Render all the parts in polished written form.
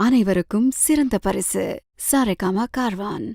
அனைவருக்கும் சிறந்த பரிசு சாரேகாமா கார்வான்.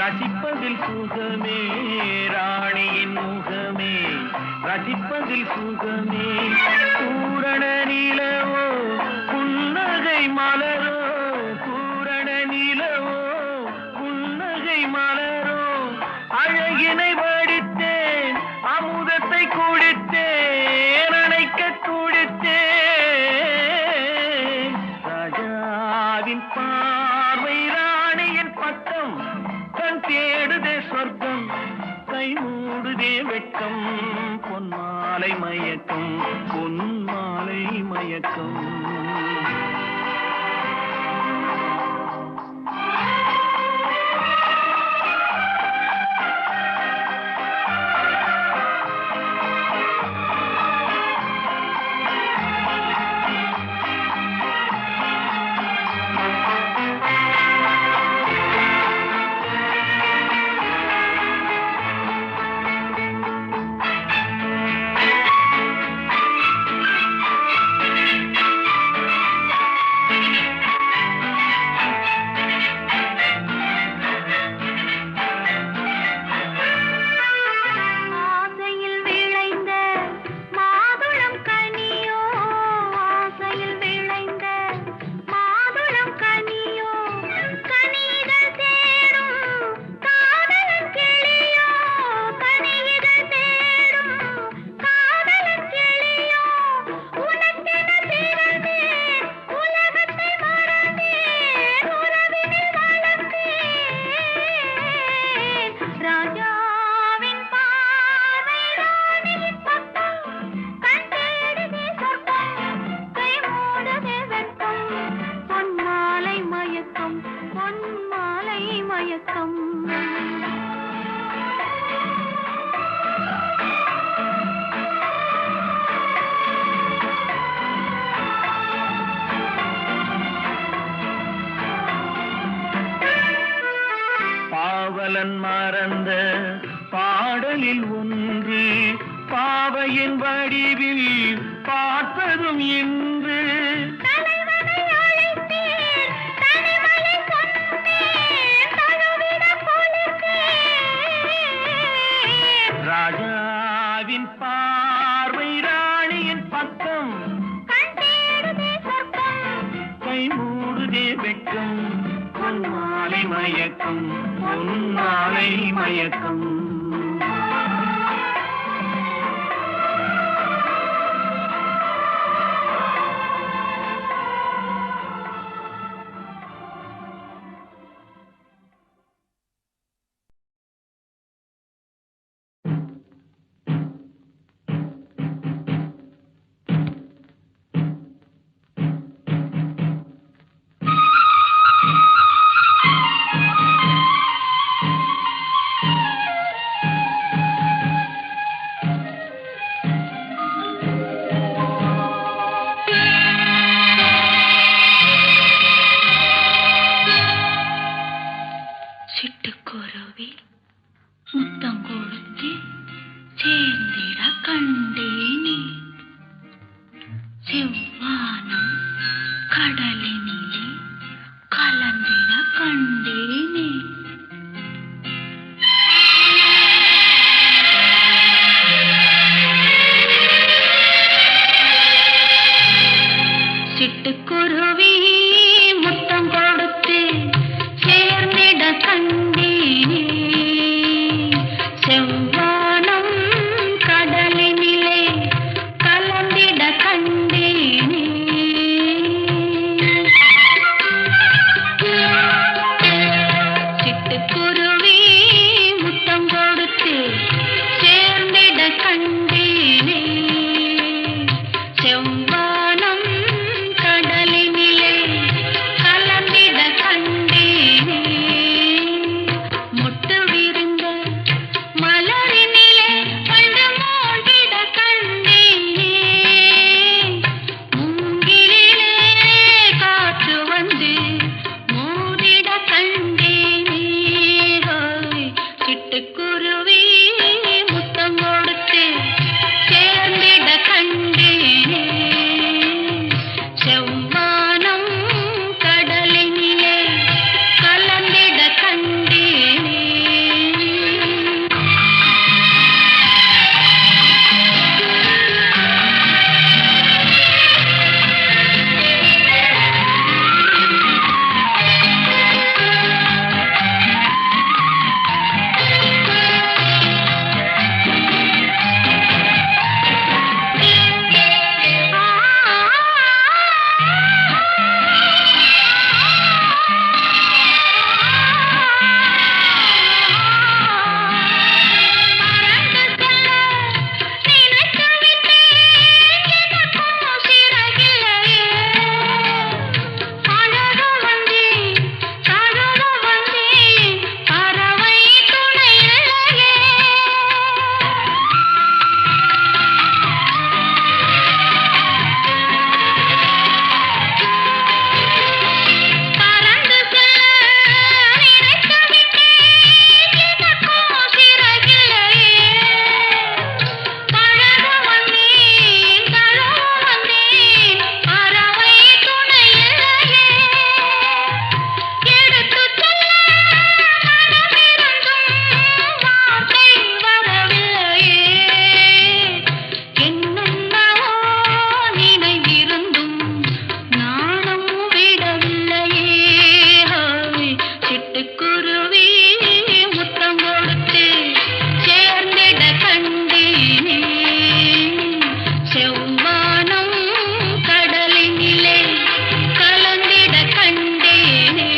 ரசிப்பதில் சுகமே ராணியின் முகமே, ரசிப்பதில் சுகமே. பூரண நிலவோ புன்னகை மலரோ, பூரண நிலவோ புன்னகை மலரோ. அழகினை வடித்தேன், அமுதத்தை குடித்தேன், அணைக்க குடித்தேன். ராஜாவின் பார்வை ராணியின் பக்கம், கண் தேடுதே சொர்க்கம், கை மூடுதே வெட்கம். பொன்மாலை மயக்கம், பொன்மாலை மயக்கம். பாவலன் மறந்த பாடலில் ஒன்று, பாவையின் வடிவில் பார்த்ததும் இன்று. ராஜாவின் பார்வை ராணியின் பக்கம், கை மூடுதே வெட்கம். பொன்மாலை மயக்கம், பொன்மாலை மயக்கம். செவ்வானம் கடலினிலே கலந்திட கண்டேனே. சிட்டுக்குருவி முத்தம் கொடுத்து சேர்ந்திட கண்டேனே. செவ்வானம் கடலினிலே கலந்திட கண்டேனே. சிட்டுக்குருவி முத்தம் கொடுத்து சேர்ந்திட கண்டேனே. செவ்வானம் கடலினிலே கலந்திட கண்டேனே. முட்டு விரிந்த மலரினிலே வண்டு மூடிட கண்டேனே. மூங்கிலிலே காற்று வந்து மூடிட கண்டேனே. சிட்டுக்குருவி முத்தம் கொடுத்து சேர்ந்திட கண்டேனே. செவ்வானம் கடலினிலே கலந்திட கண்டேனே. சிட்டுக்குருவி முத்தம் கொடுத்து சேர்ந்திட கண்டேனே. செவ்வானம் கடலினிலே கலந்திட கண்டேனே.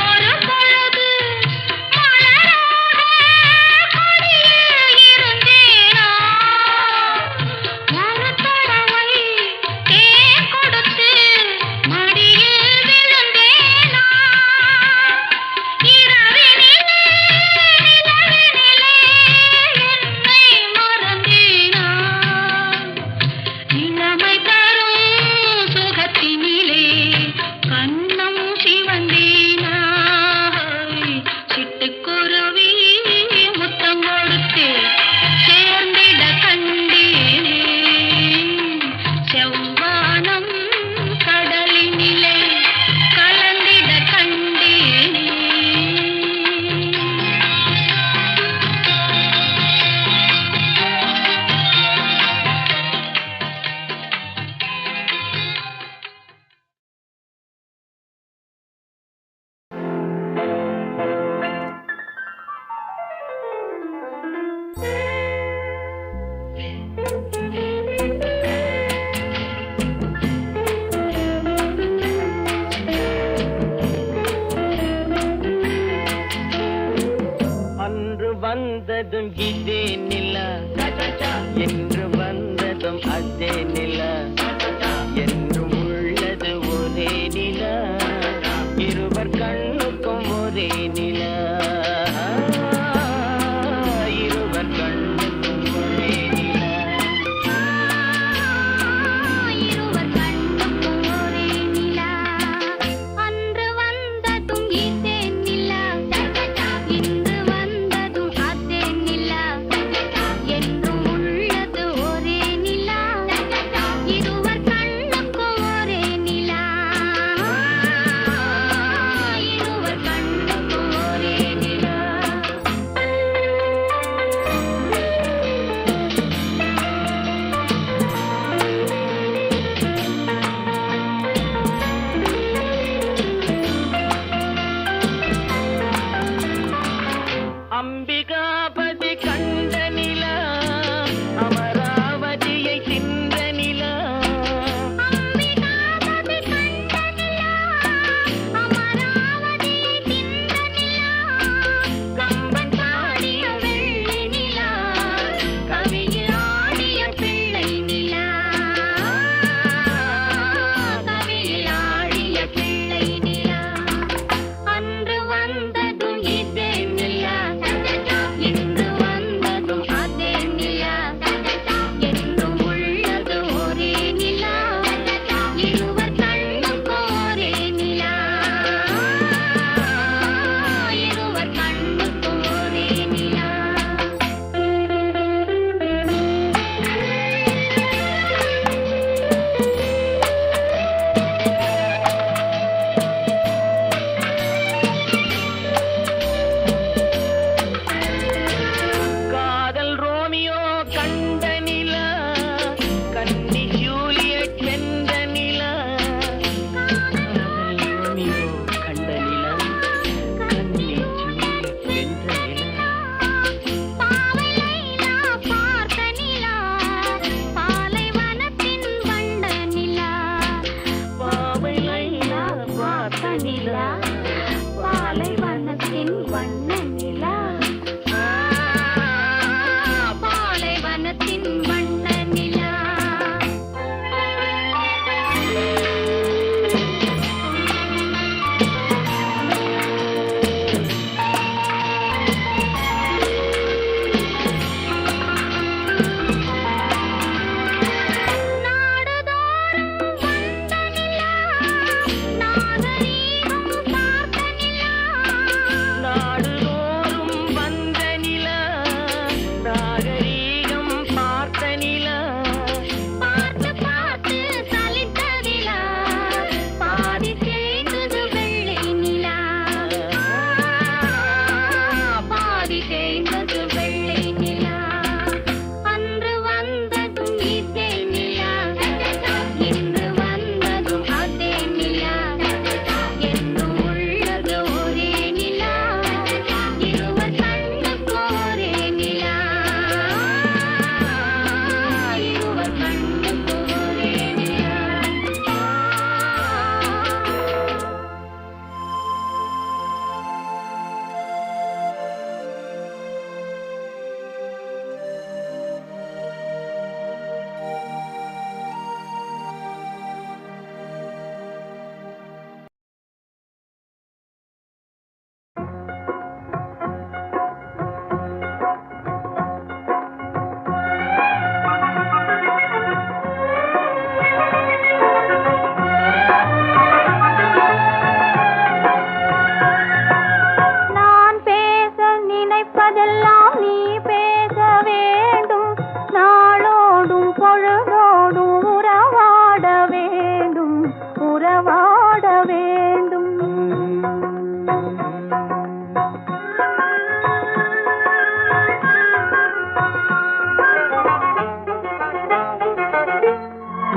ஒரு பொழுது மலராக கொடியில் இருந்தேனா. ஒரு தடவை தேன் கொடுத்து மடியில் விழுந்தேனா. இரவினிலே நிலவினிலே என்னை மறந்தேனா. இளமை தரும் சுகத்தினிலே கண்ணம் சிவந்தேனா. சிட்டுக்குருவி முத்தம் கொடுத்து சேர்ந்திட கண்டேனே. செவ்வானம் கடலினிலே கலந்திட கண்டேனே. அன்று வந்ததும் இதே நிலா என்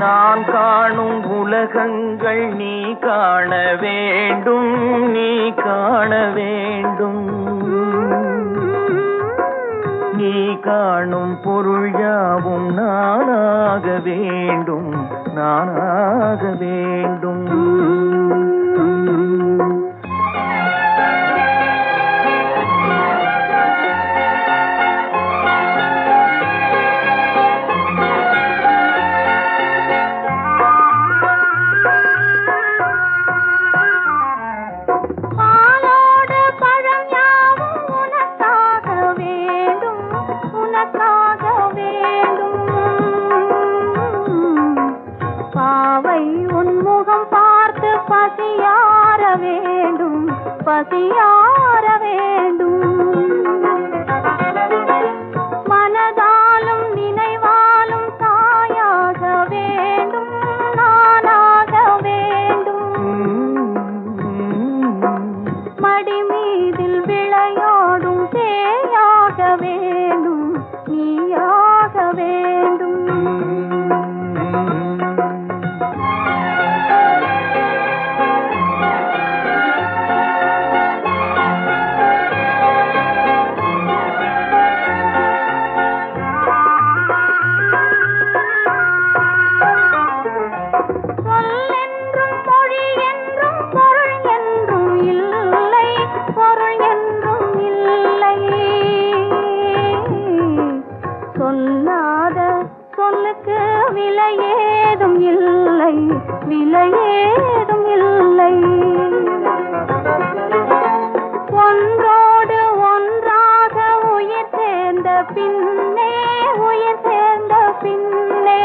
நான் காணும் உலகங்கள் நீ காண வேண்டும், நீ காண வேண்டும். நீ காணும் பொருள் யாவும் நானாக வேண்டும், நானாக வேண்டும். பசியார வேண்டும். மனதாலும் நினைவாலும் தாயாக வேண்டும், நானாக வேண்டும். மடி மீதில் விளையாடும் தேயாக வேண்டும், நீயாக வேண்டும். விலையேதும் இல்லை, விலையேதும் இல்லை. ஒன்றோடு ஒன்றாக உயிர் சேர்ந்த பின்னே, உயிர் சேர்ந்த பின்னே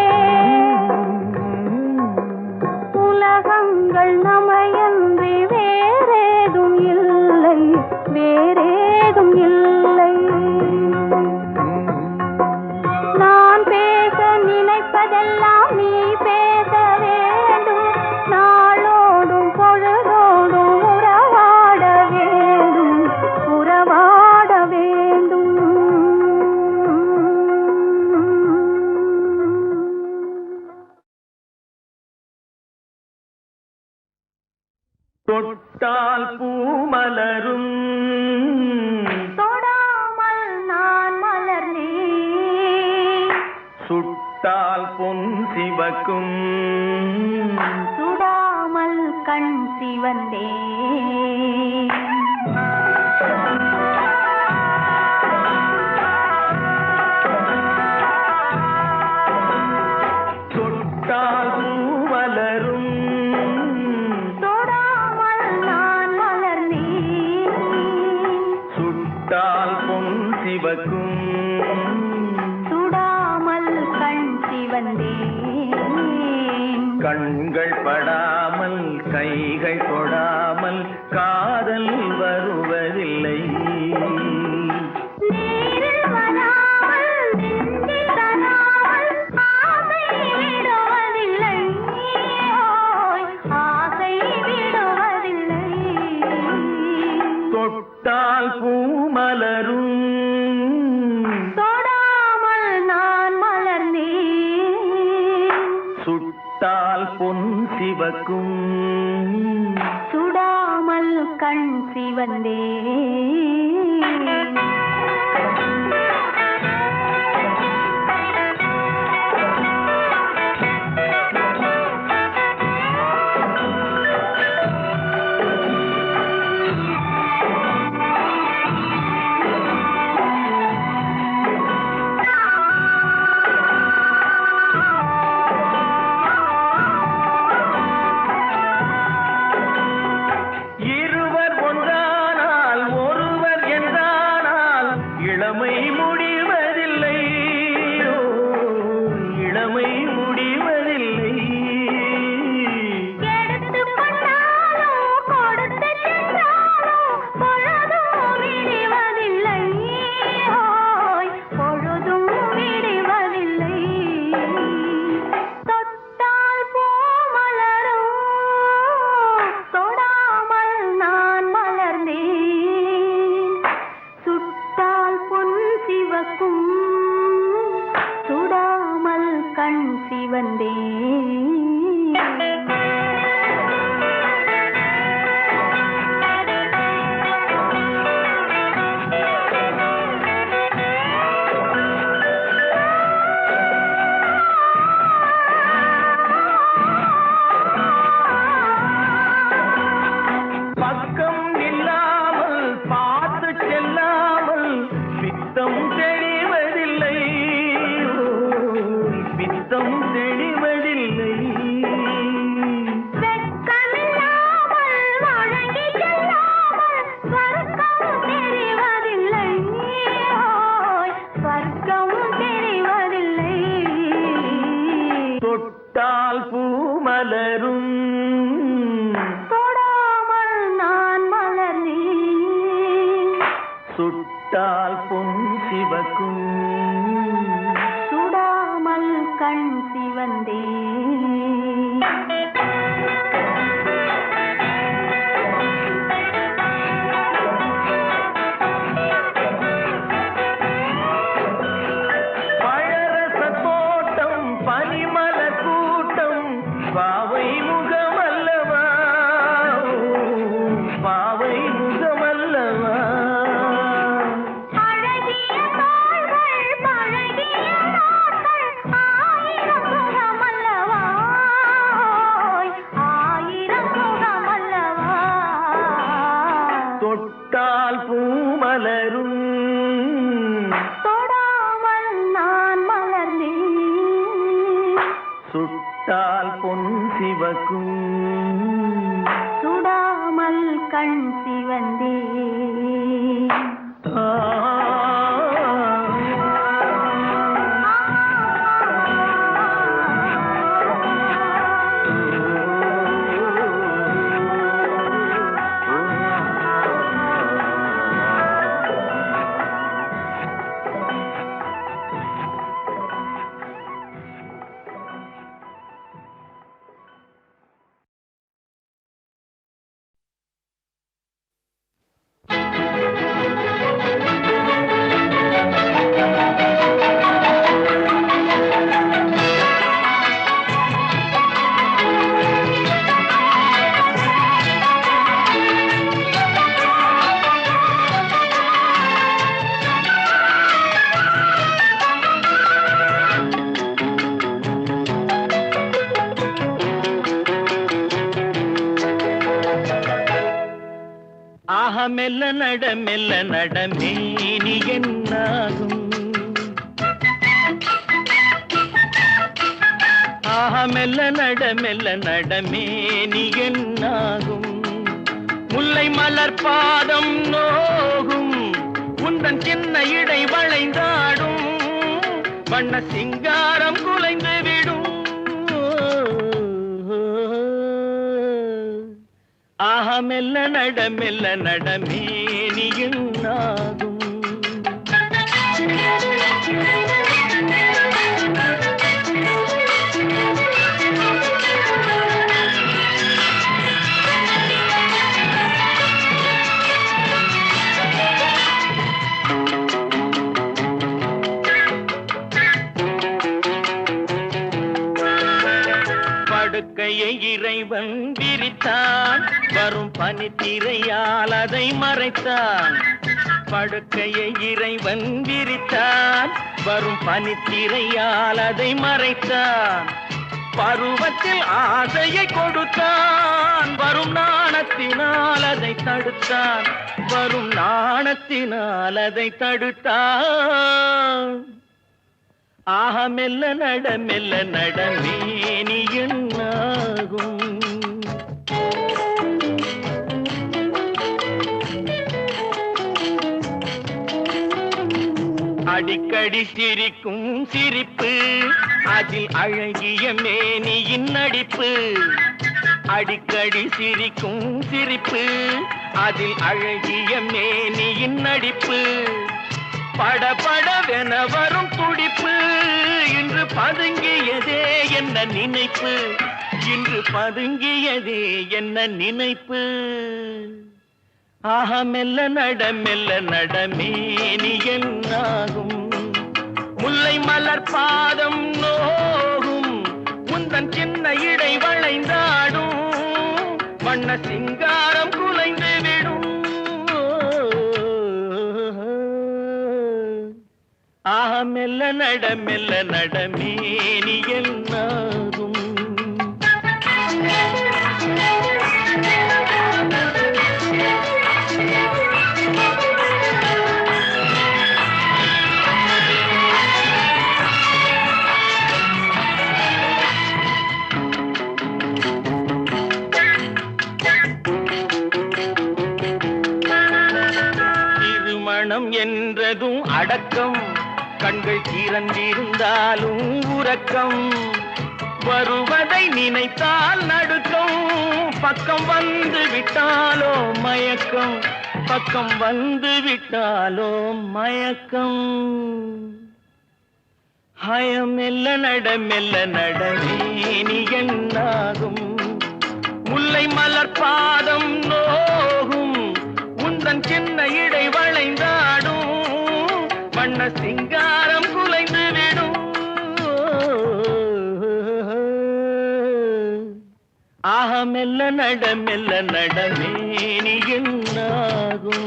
உலகங்கள் நமையன்றி வேறேதும் இல்லை, வேறேதும் இல்லை. நான் பேச நினைப்பதெல்லாம் நீ பேச வேண்டும், நாளோடும் பொழுதோடும் உறவாட வேண்டும், உறவாட வேண்டும். தொட்டால் பூ மலரும், தொடாமல் நான் மலர்ந்தேன். சுட்டால் பொன் சிவக்கும், சுடாமல் கண் சிவந்தேன். தொட்டால் பூ மலரும், தொடாமல் நான் மலர்ந்தேன். சுட்டால் பொன் சிவக்கும், கண்கள் படாமல் கைகள் தொடாமல் காதல் வருவதில்லை. நீரில் வராமல் நெஞ்சில் தராமல் ஆசை விடுவதில்லை, ஆசை விடுவதில்லை. தொட்டால் பூ மலரும், தொடாமல் நான் மலர்ந்தேன். சுட்டால் பொன் சிவக்கும் சுடாமல் கண் சிவந்தே தொட்டால் பூ மலரும் தொடாமல் நான் மலர்ந்தேன் சுட்டால் பொன் சிவக்கும் சுடாமல் கண் சிவந்தே தொட்டால் பூ மலரும் தொடாமல் நான் மலர்ந்தேன் சுட்டால் பொன் சிவக்கும் சுடாமல் கண் சிவந்தே மெல்ல நட மேனி என்னாகும் மெல்ல நட மேனி என்னாகும் முல்லை மலர் பாதம் நோகும் உந்தன் சின்ன இடை வளைந்தாடும் வண்ண சிங்காரம் குலைந்து விடும் மெல்ல நட மேனியுன்னாகும் படுக்கையை இறைவன் விரித்தான், வரும் பனித்திரையால் அதை மறைத்தான். படுக்கையை இறைவன் விரித்தான், வரும் பனித்திரையால் அதை மறைத்தான். பருவத்தில் ஆசையை கொடுத்தான், வரும் நாணத்தினால் அதை தடுத்தான். வரும் நாணத்தினால் அதை தடுத்தான். ஆக மெல்ல நட மேனி என்னாகும். அடிக்கடி சிரிக்கும் சிரிப்பு, அதில் அழகிய மேனியின் நடிப்பு. அடிக்கடி சிரிக்கும் சிரிப்பு, அதில் அழகிய மேனியின் நடிப்பு. படபடவென வரும் துடிப்பு, இன்று பதுங்கியதே என்ன நினைப்பு. இன்று பதுங்கியதே என்ன நினைப்பு. ஆஹா மெல்ல நட மேனி என்னாகும். முல்லை மலர் பாதம் நோகும், முந்தன் சின்ன இடை வளைந்தாடும். வண்ண சிங்காரம் குலைந்து விடும். ஆஹா மெல்ல நட மேனி என்னாகும். திருமணம் என்றதும் அடக்கம், கண்கள் திறந்திருந்தாலும் உறக்கம். வருவதை நினைத்தால் நடுக்கம், பக்கம் வந்து விட்டாலோ மயக்கம். பக்கம் வந்து விட்டாலோ மயக்கம். ஹயம் மெல்ல நட மேனி என்னாகும். முல்லை மலர் பாதம் நோகும், உந்தன் சின்ன இடை வளைந்தாடும். வண்ண சிங்காரம் குலைந்து விடும். ஆக மெல்ல நட மேனி என்னாகும்.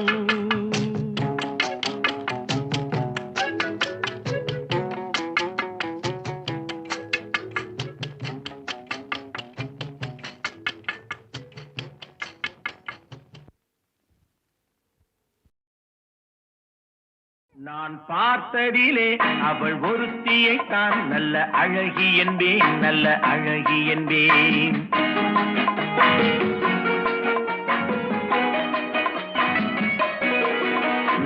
நான் பார்த்ததிலே அவள் ஒருத்தியை தான் நல்ல அழகி என்பேன், நல்ல அழகி என்பேன்.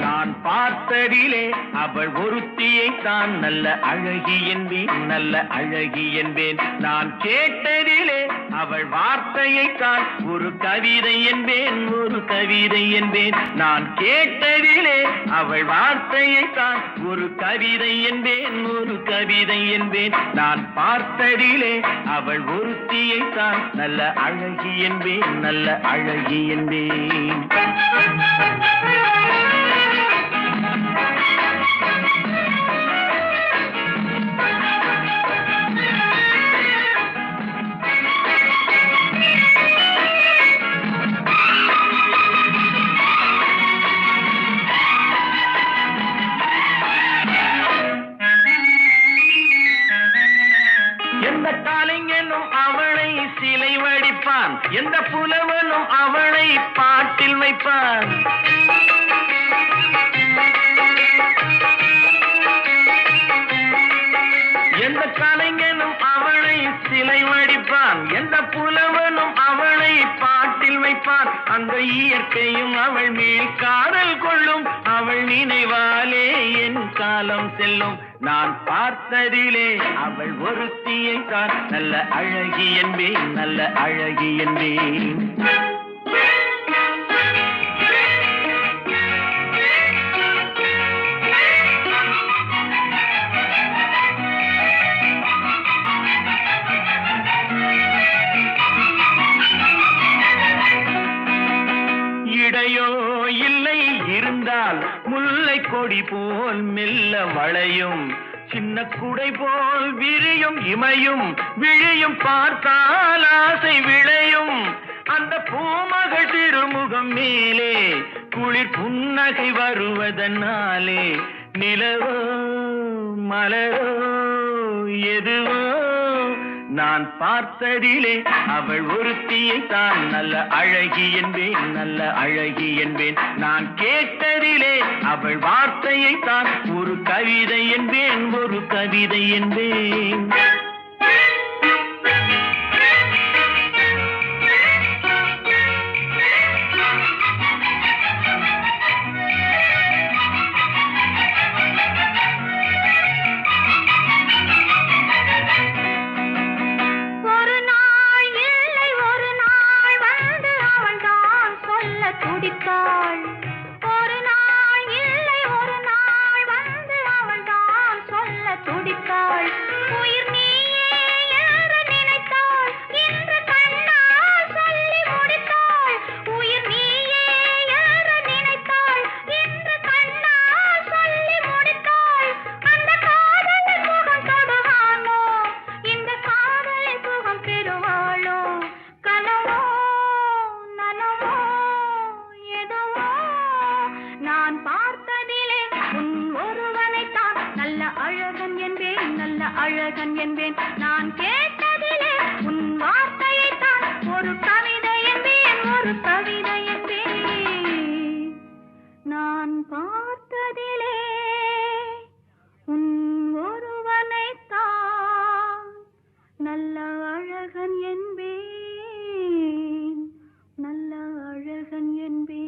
நான் பார்த்ததிலே அவள் ஒருத்தியை தான் நல்ல அழகி என்பேன், நல்ல அழகி என்பேன். நான் கேட்டதிலே அவள் வார்த்தையை தான் ஒரு கவிதை என்பேன், ஒரு கவிதை என்பேன். நான் கேட்டதிலே அவள் வார்த்தையை தான் ஒரு கவிதை என்பேன், ஒரு கவிதை என்பேன். நான் பார்த்ததிலே அவள் ஒருத்தியை தான் நல்ல அழகி என்பேன், நல்ல அழகி என்பேன். எந்த காலைஞனும் அவளை சிலை வடிப்பான், எந்த புலவனும் அவளை பாட்டில் வைப்பான். எந்த கலைஞனும் அவளை சிலை வடிப்பான், எந்த புலவனும் அவளை பாட்டில் வைப்பான். அந்த இயற்கையும் அவள் மேல் காதல் கொள்ளும், அவள் நினைவாலே என் காலம் செல்லும். நான் பார்த்ததிலே அவள் ஒருத்தியை தான் நல்ல அழகி என்பேன், நல்ல அழகி என்பேன். இடையோ இல்லை இருந்தால் முல்லை கொடி போல் மெல்ல வளையும். சின்ன குடை போல் விரியும் இமையும் விழியும் பார்த்தால் ஆசை விளையும் அந்த பூமகள் திருமுகம் மேலே குளிர் புன்னகை வருவதனாலே நிலவோ மலரோ எதுவோ நான் பார்த்ததிலே அவள் ஒருத்தியை தான் நல்ல அழகி என்பேன் நல்ல அழகி என்பேன் நான் கேட்டதிலே அவள் வார்த்தையை தான் ஒரு கவிதை என்பேன் ஒரு கவிதை என்பேன் துடித்தாள் ஒரு நாள் இல்லை ஒரு நாள் வந்து அவள் தான் சொல்ல துடித்தாள் உயிர் நீயே என்று நினைத்தாள் இன்று கண்ணால் சொல்லி முடித்தாள் உயிர் நீயே என்று நினைத்தாள் இன்று கண்ணால் சொல்லி முடித்தாள் அந்த காதலை சுகம் தொடுவானோ இந்த காதலை சுகம் பெறுவாளோ கனவோ நனவோ நான் பார்த்ததிலே உன் ஒருவனைத்தான் நல்ல அழகன் என்பேன் நல்ல அழகன் என்பேன் நான் கேட்டதிலே உன் வார்த்தையைத்தான் ஒரு கவிதை என்பேன் ஒரு கவிதை என்பேன் நான் பார்த்ததிலே உன் ஒருவனைத்தான் நல்ல அழகன் என்பேன் நல்ல அழகன் என்பேன்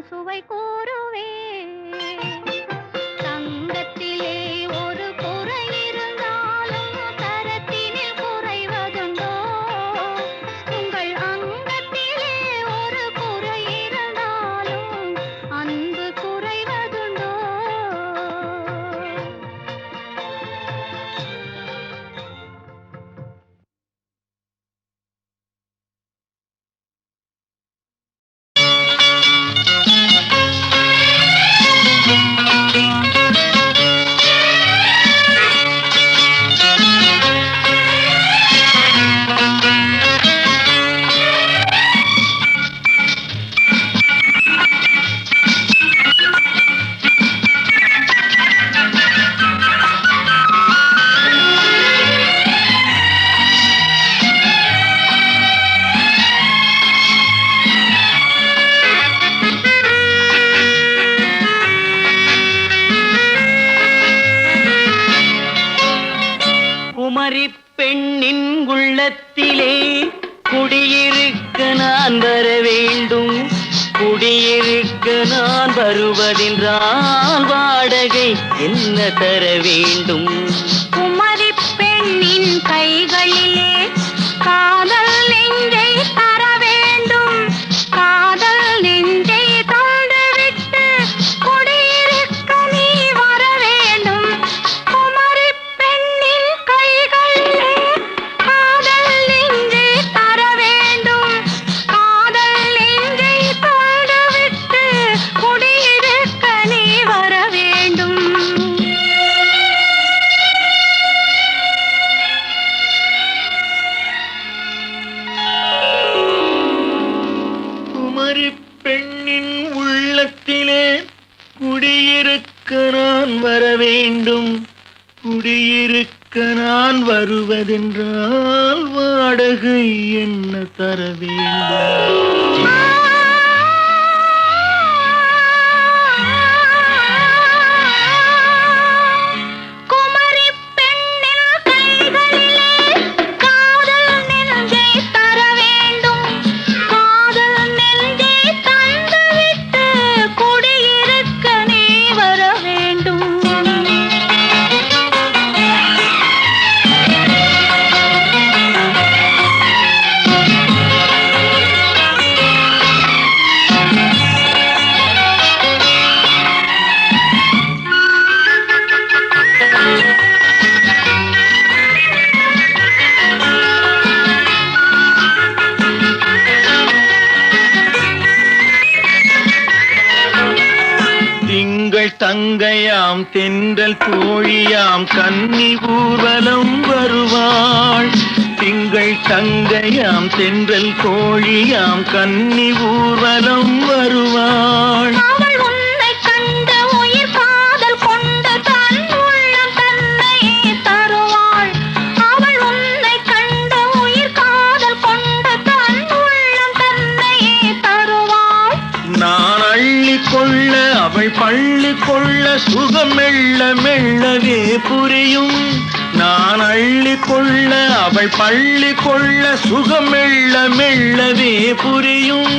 சுவை கூறுவே. தங்கத்திலே ஒரு குறை இருந்தாலும் தரத்தினில் குறைவதுண்டோ? உங்கள் அங்கத்திலே ஒரு குறை இருந்தாலும் அன்பு குறைவதுண்டோ? குமரி பெண்ணின் உள்ளத்திலே குடியிருக்க நான் வர வேண்டும். குடியிருக்க நான் வருவதென்றால் வாடகை என்ன தர வேண்டும்? குமரி பெண்ணின் கைகளிலே காதல் நெஞ்சை தர வேண்டும். காதல் நெஞ்சை தந்துவிட்டு குடியிருக்க நீ வர வேண்டும். குமரி பெண்ணின் கைகளிலே காதல் நெஞ்சை தர வேண்டும். காதல் நெஞ்சை தந்துவிட்டு குடியிருக்க நீ வர வேண்டும். குமரி பெண்ணின் உள்ளத்திலே குடியிருக்க நான் வர வேண்டும். குடியிருக்க நான் வருவதென்றால் வாடகை என்ன தர வேண்டும்? குமரி பெண்ணின் கைகளிலே காதல் நெஞ்சை தர வேண்டும். காதல் நெஞ்சை தந்துவிட்டு குடியிருக்க நீ வர வேண்டும். திங்கள் தங்கையாம் தென்றல் தோழியாம் கன்னி ஊர்வலம் வருவாள். திங்கள் தங்கையாம் தென்றல் தோழியாம் கன்னி ஊர்வலம் வருவாள். அவள் உன்னை கண்டு உயிர் காதல் கொண்டு தன் உள்ளம் தன்னையே தருவாள். அவள் உன்னை கண்டு உயிர் காதல் கொண்டு தன் உள்ளம் தன்னையே தருவாள். நான் அள்ளி கொள்ள அவள் பள்ளி கொள்ள சுகம் மெல்ல மெல்லவே புரியும். நான் அள்ளி கொள்ள அவள் பள்ளி கொள்ள சுகம் மெல்ல மெல்லவே புரியும்.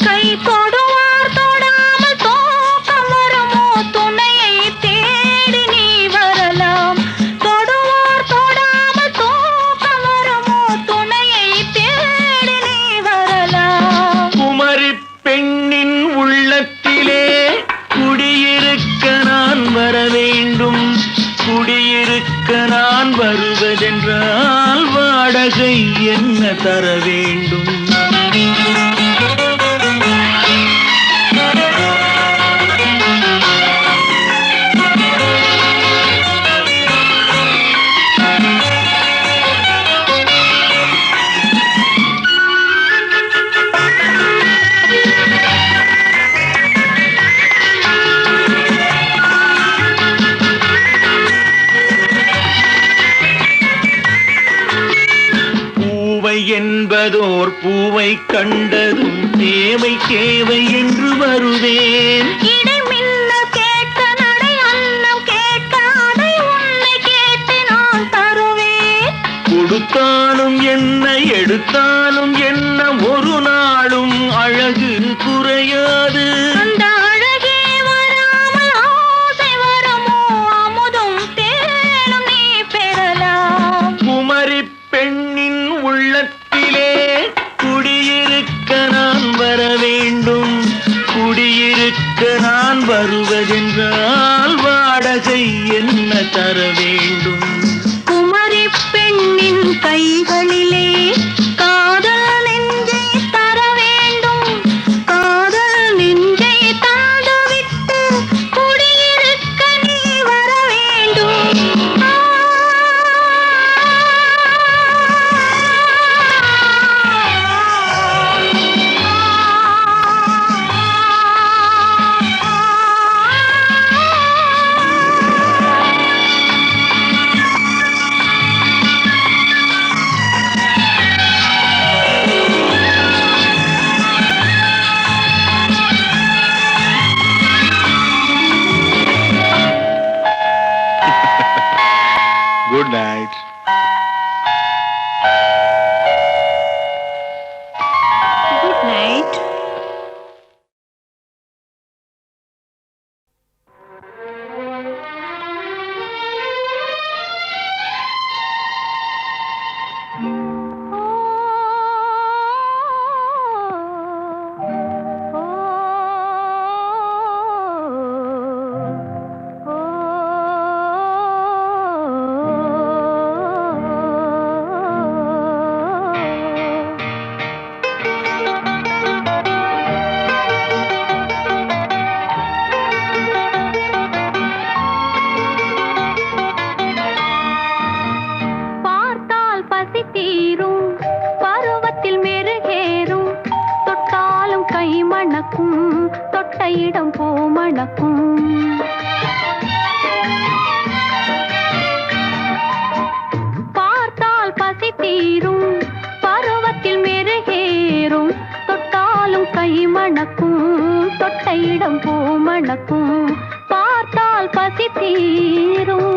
கை தொடுவார் தொடாமல் தூக்கம் வருமோ? துணையை தேடி நீ வரலாம். தொடுவார் தொடாமல் தூக்கம் வருமோ? துணையை தேடி நீ வரலாம். குமரி பெண்ணின் உள்ளத்திலே குடியிருக்க நான் வர வேண்டும். குடியிருக்க நான் வருவதென்றால் வாடகை என்ன தர வேண்டும்? என்பதோர் பூவை கண்டதும் தேவை தேவை என்று வருவேன். இடைமின்ன கேட்க நடை அன்னம் கேட்க அதை உன்னை கேட்டு நான் தருவேன். கொடுத்தாலும் என்ன எடுத்தாலும் என்ன ஒரு நாளும் அழகு குறையாது. அந்த வர வேண்டும். குடியிருக்க நான் வருவதென்றால் வாடகை என்ன தர வேண்டும்? குமரி பெண்ணின் கைகளிலே காதல் நெஞ்சை தர வேண்டும். காதல் நெஞ்சை தந்துவிட்டு குடியிருக்க நீ வர வேண்டும். Good night. Good night. பார்த்தால் பசி தீரும், பருவத்தில் மெருகேறும், தொட்டாலும் கை மணக்கும், தொட்ட இடம் பூ மணக்கும். பார்த்தால் பசி தீரும், பருவத்தில் மெருகேறும், தொட்டாலும் கை மணக்கும், தொட்ட இடம் பூ மணக்கும். பார்த்தால் பசி தீரும்.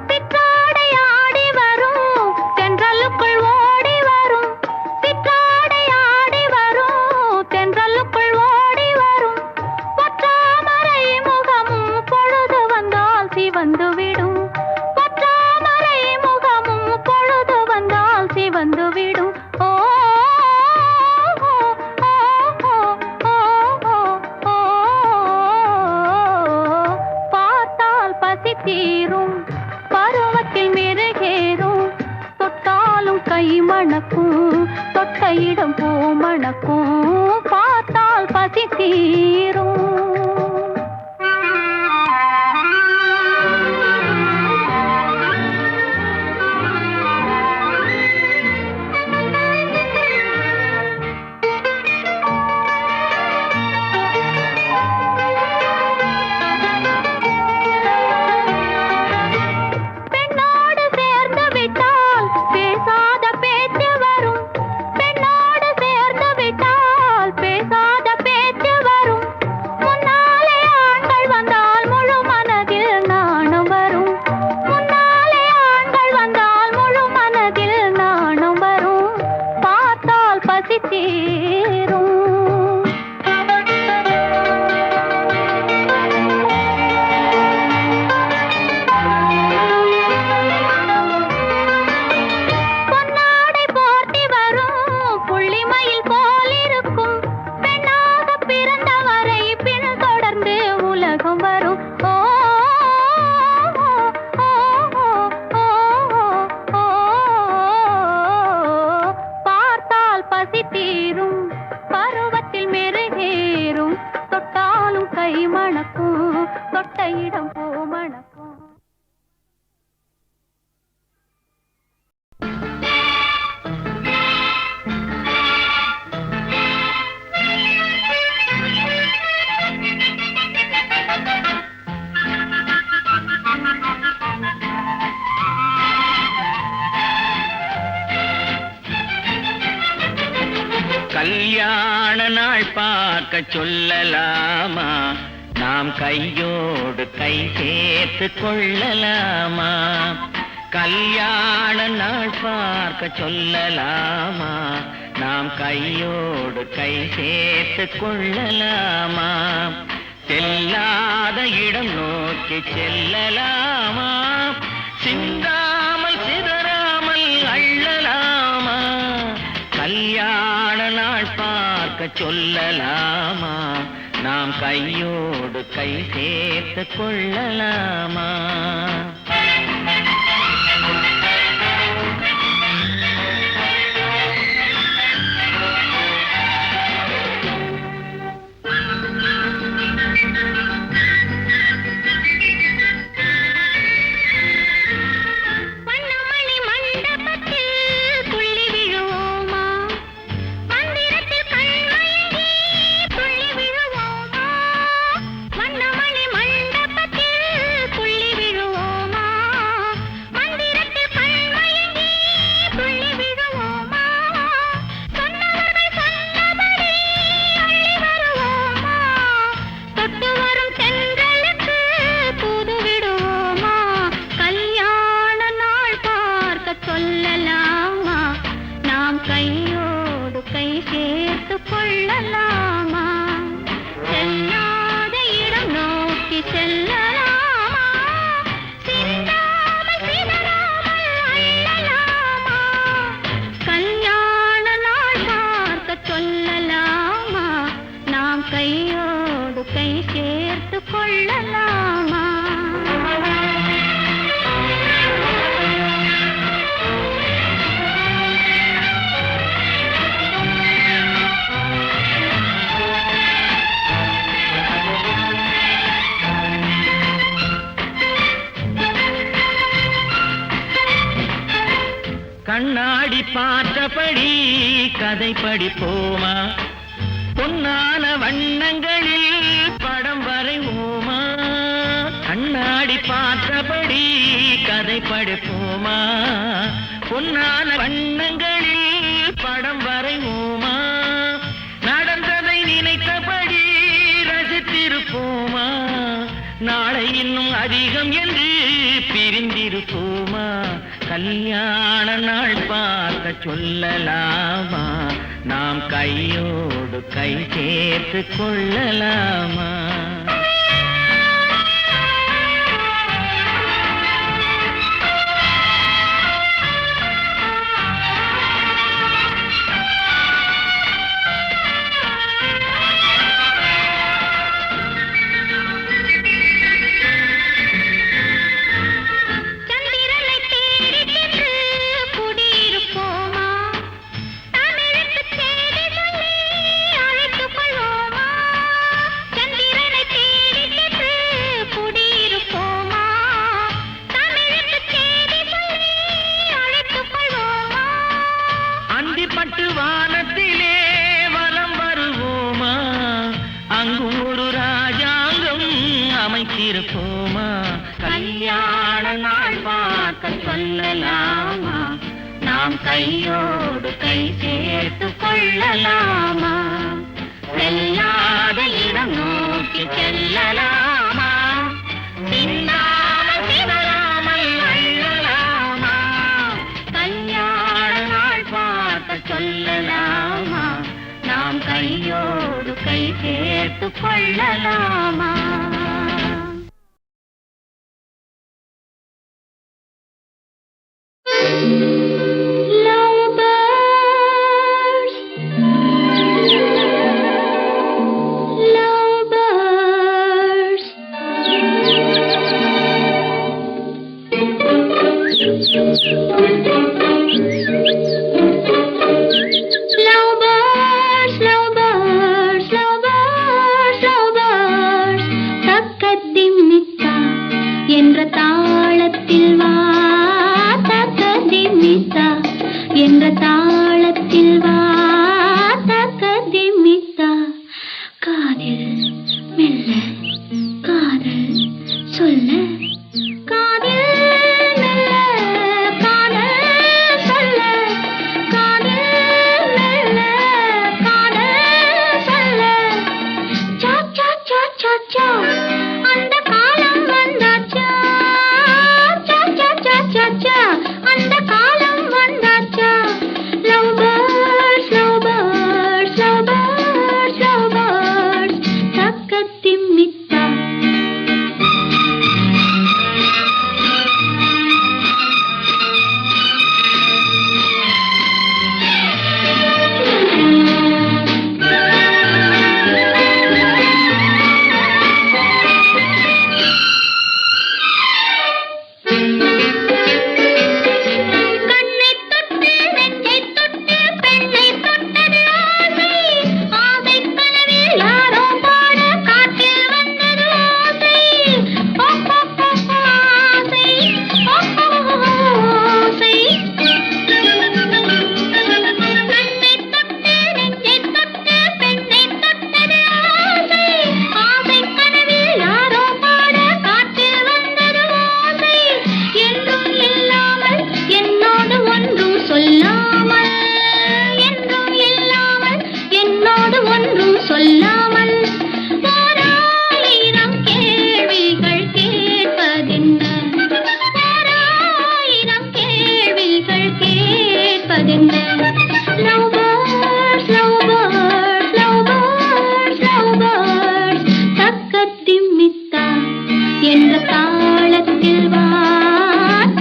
சிற்றாடை ஆடி வரும், தென்றலுக்குள் ஓடி வரும். சிற்றாடை ஆடி வரும், தென்றலுக்குள் ஓடி வரும். பொற்றாமரை முகமும் பொழுது வந்தால் சிவந்துவிடும். பொற்றாமரை முகமும் பொழுது வந்தால் சிவந்துவிடும். ஓ பார்த்தால் பசி தீரும், பருவத்தில் மெருகேறும், தொட்டாலும் கை மணக்கும், தொட்ட இடம் பூ மணக்கும். பார்த்தால் பசி தீரும். பெண்ணோடு சேர்ந்து விட்டால் பேசாத பேச்சு வரும். பெண்ணோடு சேர்ந்து விட்டால் பேசாத பேச்சு வரும். முன்னாலே ஆண்கள் வந்தால் முழு மனதில் நாணம் வரும். முன்னாலே ஆண்கள் வந்தால் முழு மனதில் நாணம் வரும். பார்த்தால் பசி தீரும். பொன்னாடை போர்த்தி வரும், புள்ளிமயில் போலிருக்கும். பெண்ணாக பிறந்தவரை பின் தொடர்ந்து உலகம் வரும். ஓ பார்த்தால் பசி தீரும், பருவத்தில் மெருகேறும், தொட்டாலும் கை மணக்கும், தொட்ட இடம் பூ மணக்கும். கல்யாண நாள் பார்க்க சொல்லலாமா? நாம் கையோடு கை சேர்த்து கொள்ளலாமா? கல்யாண நாள் பார்க்க சொல்லலாமா, நாம் கையோடு கை சேர்த்து கொள்ளலாமா, செல்லாத இடம் நோக்கி செல்லலாமா, சிந்தாமல் சிதறாமல் அள்ளலாமா, கல்யாண நாள் பார்க்க சொல்லலாமா, நாம் கையோடு கை சேர்த்து கொள்ளலாமா. கண்ணாடி பார்த்தபடி கதை படிப்போமா, பொன்னான வண்ணங்களில் படம் வரைவோமா, கண்ணாடி பார்த்தபடி கதை படிப்போமா, பொன்னான வண்ணங்களில் படம் வரைவோமா, நடந்ததை நினைத்தபடி ரசித்திருப்போமா, நாளை இன்னும் அதிகம் என்று பிரிந்திருப்போமா, கல்யாண நாள் பார்க்க சொல்லலாமா, நாம் கையோடு கை சேர்த்து கொள்ளலாமா. பட்டு வானத்திலே வலம் வருவோமா, அங்கும் ஒரு ராஜாங்கம் அமைத்திருப்போமா, கல்யாண நாள் பார்க்க சொல்லலாமா, நாம் கையோடு கை சேர்த்து கொள்ளலாமா, செல்லாத இடம் நோக்கி செல்லலாமா, சிந்தாமல் சிதறாமல் அள்ளலாமா, கல்யாண நாள் பார்க்க சொல்லலாமா, நாம் கையோடு கை சேர்த்து கொள்ளலாமா. என்ற தாளத்தில் வாத்த கதிமித்தா, காதில் மெல்ல காதல் சொல்ல, காதில் மெல்ல காதல் சொல்ல, காதில் மெல்ல காதல் சொல்ல, சா சா சா சா சா அந்த காலம் வந்தாச்சா, சா சா சா சா சா என்ன love birds love birds love birds love birds தக்கத்திமித்தா என்ற தாளத்தில் வா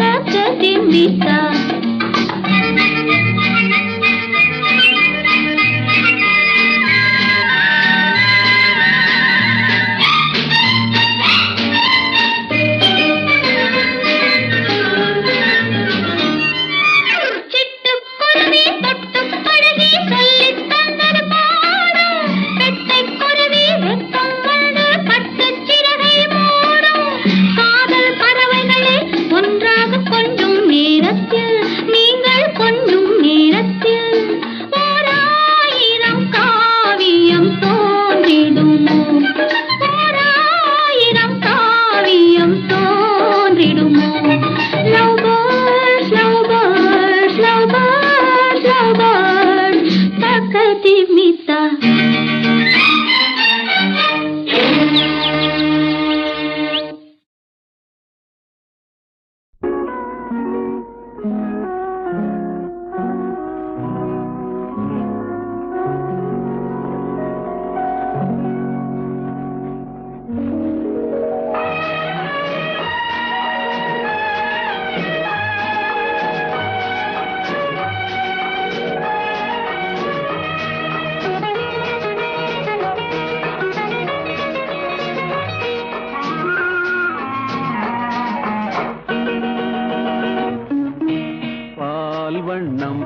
தக்கத்திமித்தா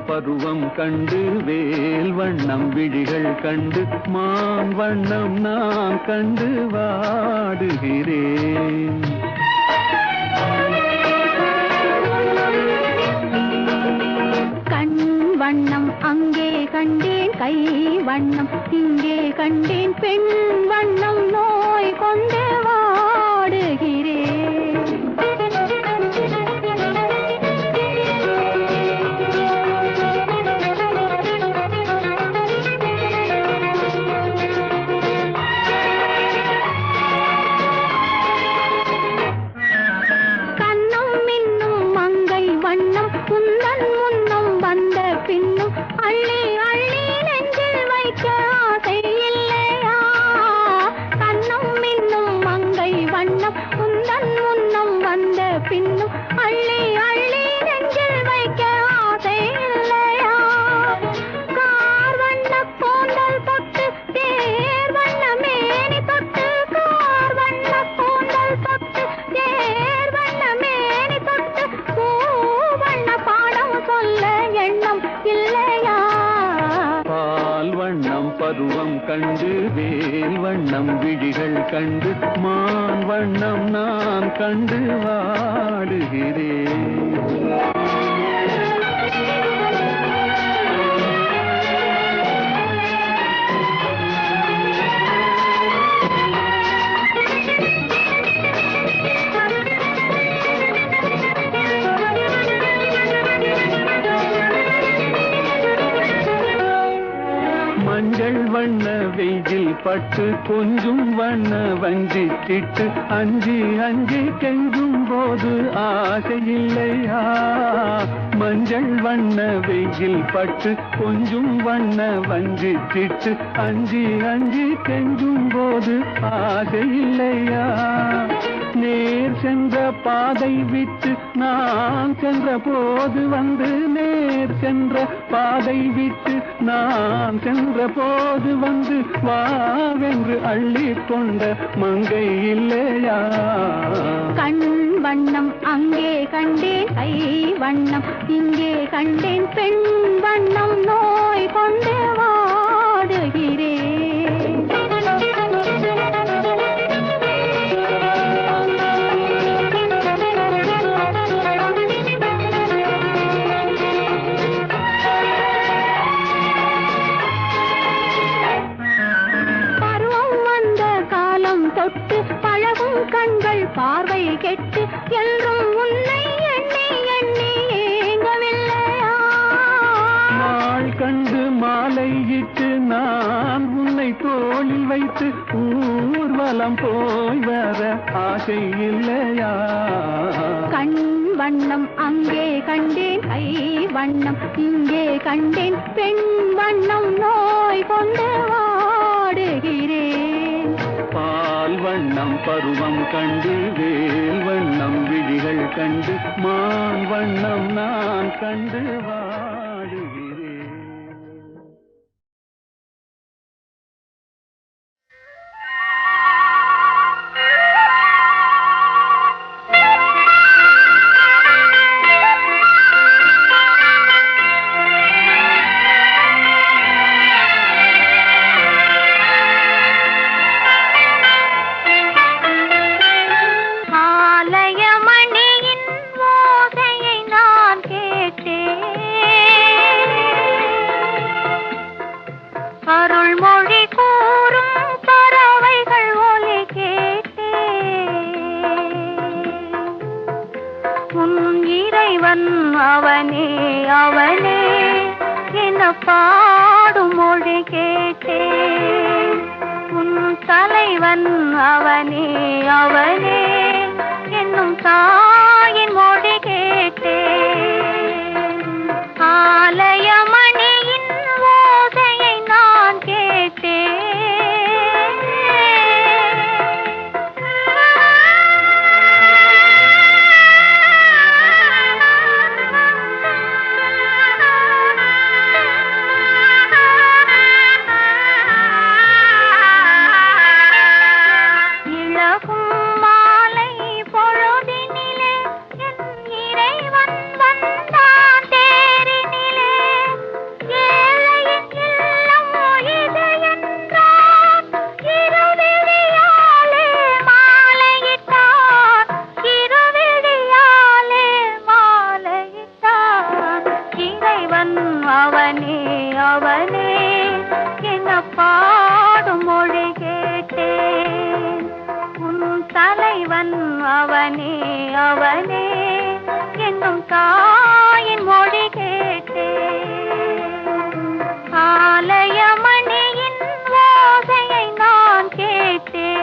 பருவம் கண்டு வேல் வண்ணம் விழிகள் கண்டு மான் வண்ணம் நான் கண்டு வாடுகிறேன். கண் வண்ணம் அங்கே கண்டேன் கை வண்ணம் இங்கே கண்டேன் பெண் வண்ணம் நோய் கொண்டு வாடுகிறேன். பருவம் கண்டு வேல் வண்ணம் விழிகள் கண்டு மான் வண்ணம் நான் கண்டு வாடுகிறேன். மஞ்சள் வண்ண வெயில் பட்டு கொஞ்சம் வண்ண வஞ்சி திட்டு அஞ்சி அஞ்சி கெஞ்சும் போது ஆசை இல்லையா? மஞ்சள் வண்ண வெயில் பட்டு கொஞ்சம் வண்ண வஞ்சி திட்டு அஞ்சி அஞ்சி கெஞ்சும் போது ஆசை இல்லையா? நேர் சென்ற பாதை விட்டு நான் சென்ற போது வந்து நேர் சென்ற பாதை விட்டு நான் சென்ற போது வந்து வாவென்று அள்ளி கொண்ட மங்கை இல்லையா? கண் வண்ணம் அங்கே கண்டேன் கை வண்ணம் இங்கே கண்டேன் பெண் வண்ணம் நோய் கொண்டு வாடுகிறேன். தொட்டு பழகும் கண்கள் பார்வை கெட்டு என்றும் உன்னை எண்ணி எண்ணி ஏங்கவில்லையா? நாள் கண்டு மாலையிட்டு நான் உன்னை தோளில் வைத்து ஊர்வலம் போய் வர ஆசை இல்லையா? கண் வண்ணம் அங்கே கண்டேன், கை வண்ணம் இங்கே கண்டேன், பெண் வண்ணம் நோய் கொண்டு வாடுகிறேன். பால் வண்ணம் பருவம் கண்டு வேல் வண்ணம் விழிகள் கண்டு மான் வண்ணம் நான் கண்டு வாடுகிறேன். அருள்மொழி கூறும் பறவைகள் ஒலி கேட்டேன். உன் இறைவன் அவனே அவனே என பாடும் மொழி கேட்டேன். உன் தலைவன் அவனே அவனே என்னும் தாயின் மொழி கேட்டேன். ஆலயமணியின் ஓசையை நான் கேட்டேன். இழகும் மாலை பொழுதினிலே என் இறைவன் வந்தான் தேரினிலே. ஏழையின் இல்லம் இது என்றான், இருவிழியாலே மாலையிட்டான், இருவிழியாலே மாலையிட்டான். இறைவன் அவனே அவனே என பாடும் மொழி கேட்டேன். உன் தலைவன் அவனே அவனே என்னும் தாயின் மொழி கேட்டேன். ஆலயமணியின் ஓசையை நான் கேட்டேன்.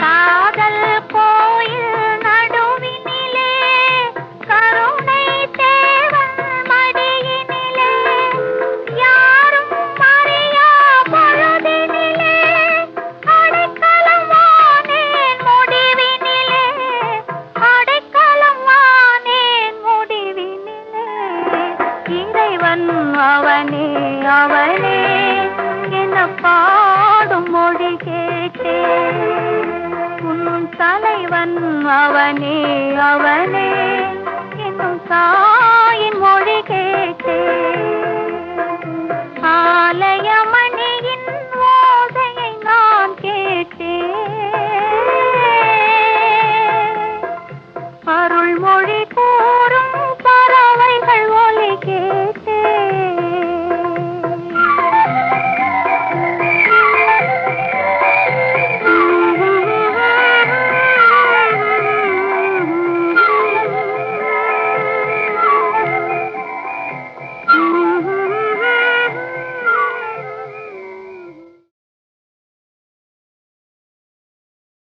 காதல் கோயில் நடுவினிலே கருணை தேவன் மடியினிலே. யாரும் அறியா பொழுதினிலே அடைக்கலம் வானேன் முடிவினிலே. அடைக்கலம் வானேன் முடிவினிலே. இறைவன் அவனே அவனே என பாடும் மொழி கேட்டேன். உன் தலைவன் அவனே அவனே என்னும்